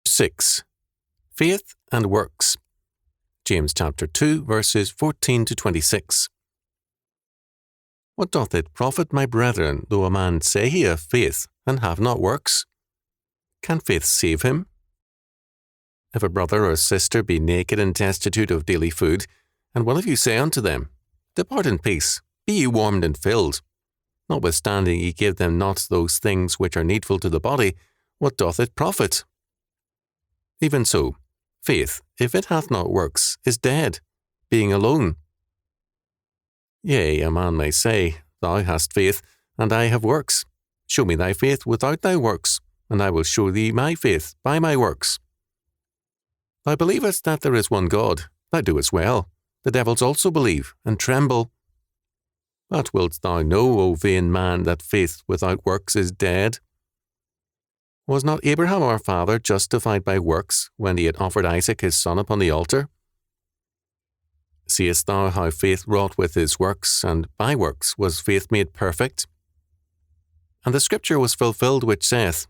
6. Faith and Works. James chapter 2, verses 14 to 26. What doth it profit, my brethren, though a man say he hath faith, and have not works? Can faith save him? If a brother or sister be naked and destitute of daily food, and one of you say unto them, Depart in peace, be ye warmed and filled, notwithstanding ye give them not those things which are needful to the body, what doth it profit? Even so, faith, if it hath not works, is dead, being alone. Yea, a man may say, Thou hast faith, and I have works. Show me thy faith without thy works, and I will show thee my faith by my works. Thou believest that there is one God, thou doest well. The devils also believe, and tremble. But wilt thou know, O vain man, that faith without works is dead? Was not Abraham our father justified by works when he had offered Isaac his son upon the altar? Seest thou how faith wrought with his works, and by works was faith made perfect? And the scripture was fulfilled which saith,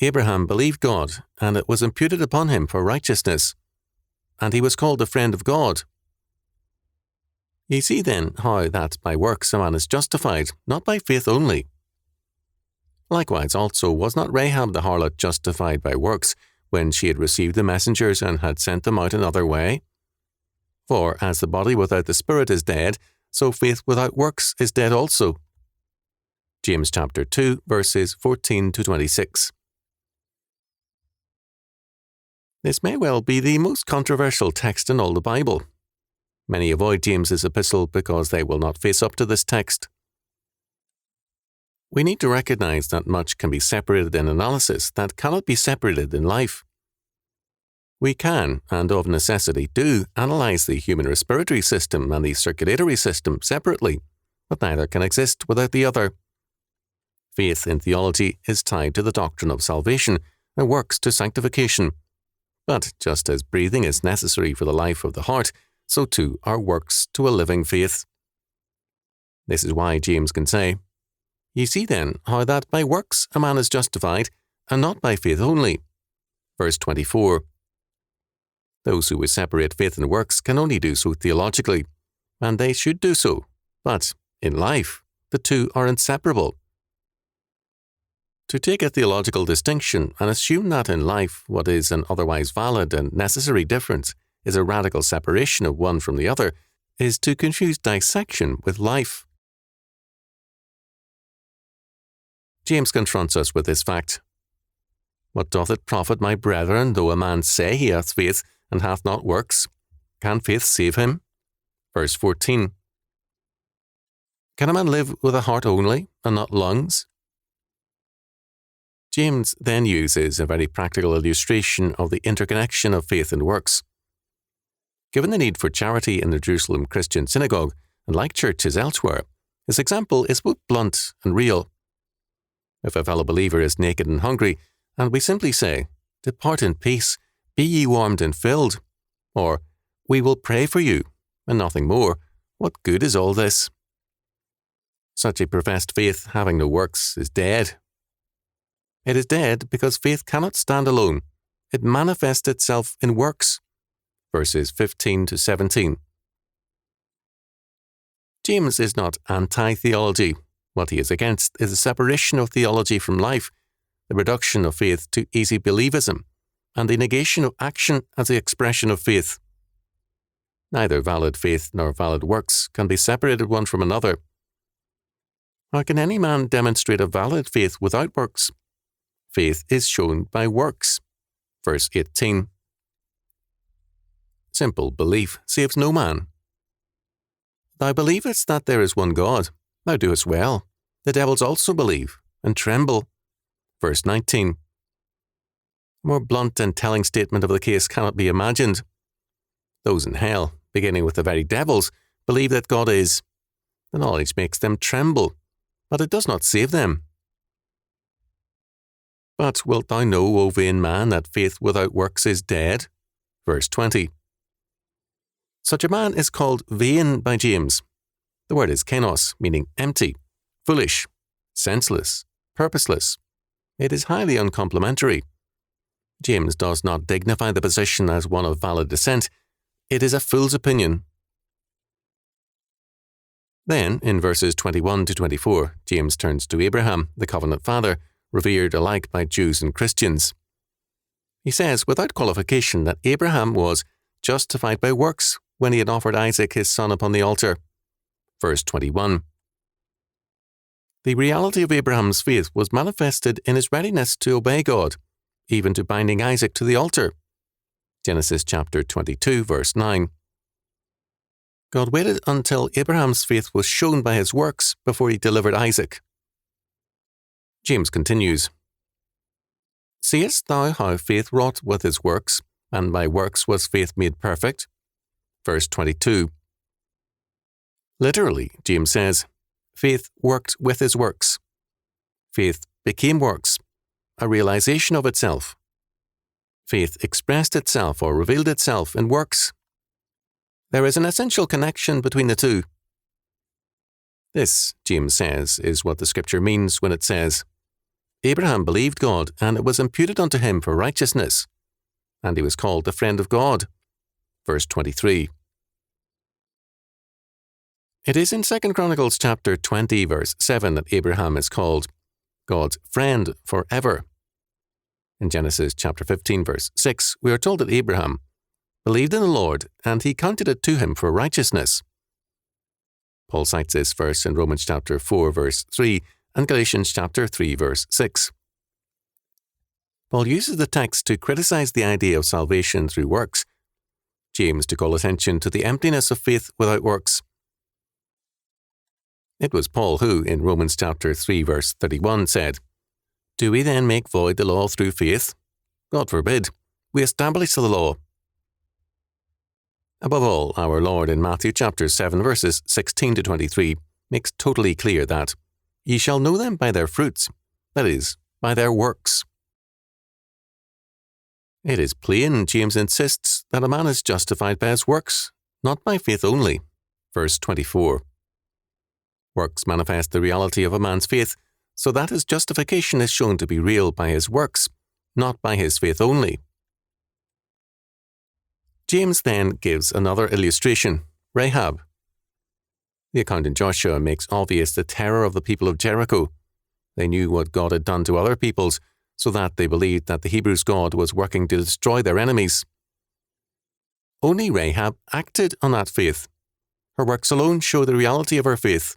Abraham believed God, and it was imputed upon him for righteousness, and he was called the friend of God. Ye see then how that by works a man is justified, not by faith only. Likewise also was not Rahab the harlot justified by works, when she had received the messengers and had sent them out another way? For as the body without the spirit is dead, so faith without works is dead also. James chapter 2, verses 14 to 26. This may well be the most controversial text in all the Bible. Many avoid James's epistle because they will not face up to this text. We need to recognize that much can be separated in analysis that cannot be separated in life. We can, and of necessity do, analyze the human respiratory system and the circulatory system separately, but neither can exist without the other. Faith in theology is tied to the doctrine of salvation and works to sanctification. But just as breathing is necessary for the life of the heart, so too are works to a living faith. This is why James can say, Ye see then how that by works a man is justified, and not by faith only. Verse 24. Those who would separate faith and works can only do so theologically, and they should do so, but in life the two are inseparable. To take a theological distinction and assume that in life what is an otherwise valid and necessary difference is a radical separation of one from the other is to confuse dissection with life. James confronts us with this fact. What doth it profit, my brethren, though a man say he hath faith and hath not works? Can faith save him? Verse 14. Can a man live with a heart only, and not lungs? James then uses a very practical illustration of the interconnection of faith and works. Given the need for charity in the Jerusalem Christian synagogue, and like churches elsewhere, his example is both blunt and real. If a fellow believer is naked and hungry, and we simply say, Depart in peace, be ye warmed and filled, or we will pray for you, and nothing more, what good is all this? Such a professed faith having no works is dead. It is dead because faith cannot stand alone. It manifests itself in works. Verses 15 to 17. James is not anti-theology. What he is against is the separation of theology from life, the reduction of faith to easy believism, and the negation of action as the expression of faith. Neither valid faith nor valid works can be separated one from another. How can any man demonstrate a valid faith without works? Faith is shown by works. Verse 18. Simple belief saves no man. Thou believest that there is one God. Thou doest well. The devils also believe, and tremble. Verse 19. A more blunt and telling statement of the case cannot be imagined. Those in hell, beginning with the very devils, believe that God is. The knowledge makes them tremble, but it does not save them. But wilt thou know, O vain man, that faith without works is dead? Verse 20. Such a man is called vain by James. The word is kenos, meaning empty, foolish, senseless, purposeless. It is highly uncomplimentary. James does not dignify the position as one of valid dissent. It is a fool's opinion. Then, in verses 21 to 24, James turns to Abraham, the covenant father, revered alike by Jews and Christians. He says, without qualification, that Abraham was justified by works when he had offered Isaac his son upon the altar. Verse 21. The reality of Abraham's faith was manifested in his readiness to obey God, even to binding Isaac to the altar. Genesis chapter 22, verse 9. God waited until Abraham's faith was shown by his works before he delivered Isaac. James continues, Seest thou how faith wrought with his works, and by works was faith made perfect? Verse 22. Literally, James says, faith worked with his works. Faith became works, a realization of itself. Faith expressed itself or revealed itself in works. There is an essential connection between the two. This, James says, is what the Scripture means when it says, Abraham believed God, and it was imputed unto him for righteousness, and he was called the friend of God. Verse 23. It is in 2 Chronicles chapter 20, verse 7 that Abraham is called God's friend forever. In Genesis chapter 15, verse 6, we are told that Abraham believed in the Lord, and he counted it to him for righteousness. Paul cites this verse in Romans chapter 4, verse 3, and Galatians chapter 3, verse 6. Paul uses the text to criticize the idea of salvation through works. James to call attention to the emptiness of faith without works. It was Paul who, in Romans chapter 3, verse 31, said, Do we then make void the law through faith? God forbid. We establish the law. Above all, our Lord in Matthew chapter 7, verses 16 to 23, makes totally clear that, Ye shall know them by their fruits, that is, by their works. It is plain, James insists, that a man is justified by his works, not by faith only. Verse 24. Works manifest the reality of a man's faith, so that his justification is shown to be real by his works, not by his faith only. James then gives another illustration, Rahab. The account in Joshua makes obvious the terror of the people of Jericho. They knew what God had done to other peoples, so that they believed that the Hebrews' God was working to destroy their enemies. Only Rahab acted on that faith. Her works alone show the reality of her faith.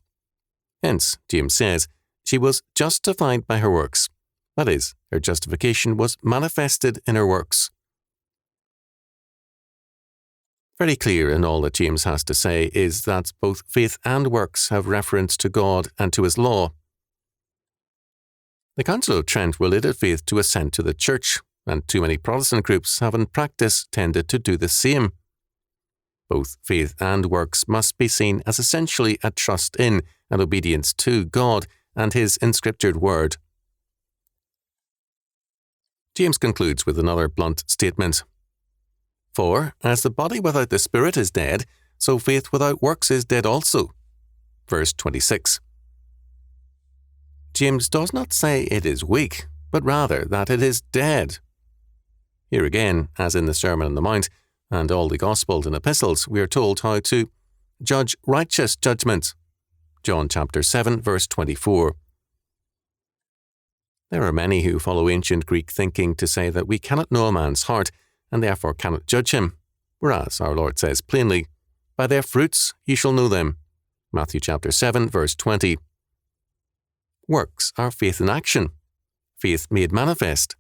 Hence, James says, she was justified by her works. That is, her justification was manifested in her works. Very clear in all that James has to say is that both faith and works have reference to God and to his law. The Council of Trent related faith to assent to the Church, and too many Protestant groups have in practice tended to do the same. Both faith and works must be seen as essentially a trust in and obedience to God and his inscriptured word. James concludes with another blunt statement. For, as the body without the spirit is dead, so faith without works is dead also. Verse 26. James does not say it is weak, but rather that it is dead. Here again, as in the Sermon on the Mount, and all the Gospels and Epistles, we are told how to judge righteous judgment. John chapter 7, verse 24. There are many who follow ancient Greek thinking to say that we cannot know a man's heart, and therefore cannot judge him, whereas our Lord says plainly, By their fruits ye shall know them. Matthew chapter 7, verse 20. Works are faith in action, faith made manifest.